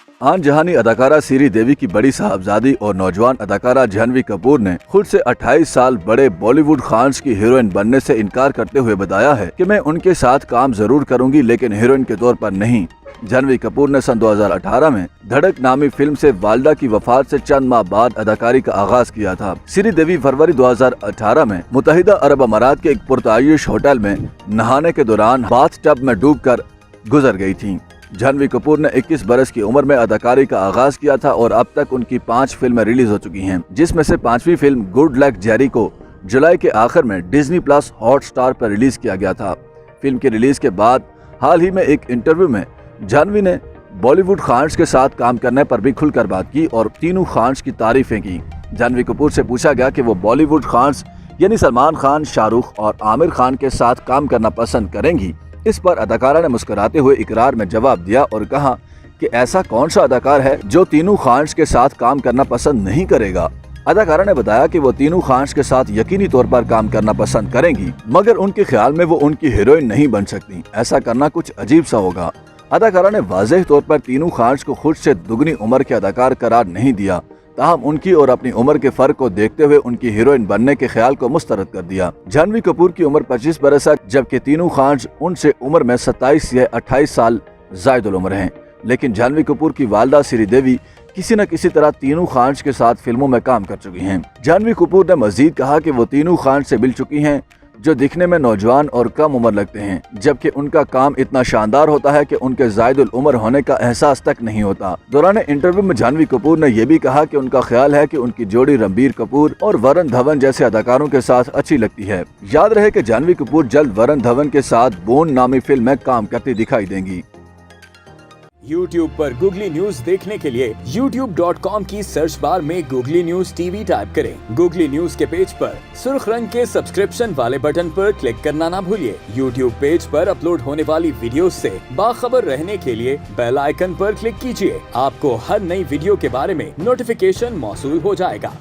आन जहानी अदाकारा श्री देवी की बड़ी साहबजादी और नौजवान अदाकारा जाह्नवी कपूर ने खुद से 28 साल बड़े बॉलीवुड खान्स की हीरोइन बनने से इनकार करते हुए बताया है कि मैं उनके साथ काम जरूर करूंगी, लेकिन हीरोइन के तौर पर नहीं। जाह्नवी कपूर ने सन 2018 में धड़क नामी फिल्म से वालिदा की वफात से चंद माह बाद अदाकारी का आगाज किया था। श्री देवी फरवरी 2018 में मुत्तहिदा अरब अमारात के एक पुरतायुश होटल में नहाने के दौरान बाथ टब में डूबकर गुजर गई थीं। जाह्नवी कपूर ने 21 बरस की उम्र में अदाकारी का आगाज किया था और अब तक उनकी 5 फिल्में रिलीज हो चुकी हैं, जिसमें से 5वीं फिल्म गुड लक जेरी को जुलाई के आखिर में डिज्नी प्लस हॉटस्टार पर रिलीज किया गया था। फिल्म की रिलीज के बाद हाल ही में एक इंटरव्यू में जाह्नवी ने बॉलीवुड खान्स के साथ काम करने पर भी खुलकर बात की और तीनों खान्स की तारीफें की। जाह्नवी कपूर से पूछा गया कि वो बॉलीवुड खान्स यानी सलमान खान, शाहरुख और आमिर खान के साथ काम करना पसंद करेंगी। इस पर अदाकारा ने मुस्कुराते हुए इकरार में जवाब दिया और कहा कि ऐसा कौन सा अदाकार है जो तीनों खान्स के साथ काम करना पसंद नहीं करेगा। अदाकारा ने बताया कि वो तीनों खान्स के साथ यकीनी तौर पर काम करना पसंद करेंगी, मगर उनके ख्याल में वो उनकी हीरोइन नहीं बन सकती। ऐसा करना कुछ अजीब सा होगा। अदाकारा ने वाज़ेह तौर पर तीनों खान्स को खुद से दुगनी उम्र के अदाकार करार नहीं दिया, ताहम उनकी और अपनी उम्र के फर्क को देखते हुए उनकी हीरोइन बनने के ख्याल को मुस्तरद कर दिया। जाह्नवी कपूर की उम्र 25 बरस है, जबकि तीनों खान्स उनसे उम्र में 27 या 28 साल ज़ायदुल उम्र हैं। लेकिन जाह्नवी कपूर की वालिदा श्री देवी किसी न किसी तरह तीनों खान्स के साथ फिल्मों में काम कर चुकी हैं। जाह्नवी कपूर ने मजीद कहा कि वो तीनों खान्स से मिल चुकी हैं जो दिखने में नौजवान और कम उम्र लगते हैं, जबकि उनका काम इतना शानदार होता है कि उनके ज़ायदुल उम्र होने का एहसास तक नहीं होता। दौरान इंटरव्यू में जाह्नवी कपूर ने यह भी कहा कि उनका ख्याल है कि उनकी जोड़ी रणबीर कपूर और वरुण धवन जैसे अदाकारों के साथ अच्छी लगती है। याद रहे कि जाह्नवी कपूर जल्द वरुण धवन के साथ बोन नामी फिल्म में काम करती दिखाई देंगी। YouTube पर गूगली न्यूज देखने के लिए youtube.com की सर्च बार में गूगली न्यूज टीवी टाइप करें। गूगली न्यूज के पेज पर सुर्ख रंग के सब्सक्रिप्शन वाले बटन पर क्लिक करना ना भूलिए। YouTube पेज पर अपलोड होने वाली वीडियोस से बाखबर रहने के लिए बेल आइकन पर क्लिक कीजिए। आपको हर नई वीडियो के बारे में नोटिफिकेशन मौसूल हो जाएगा।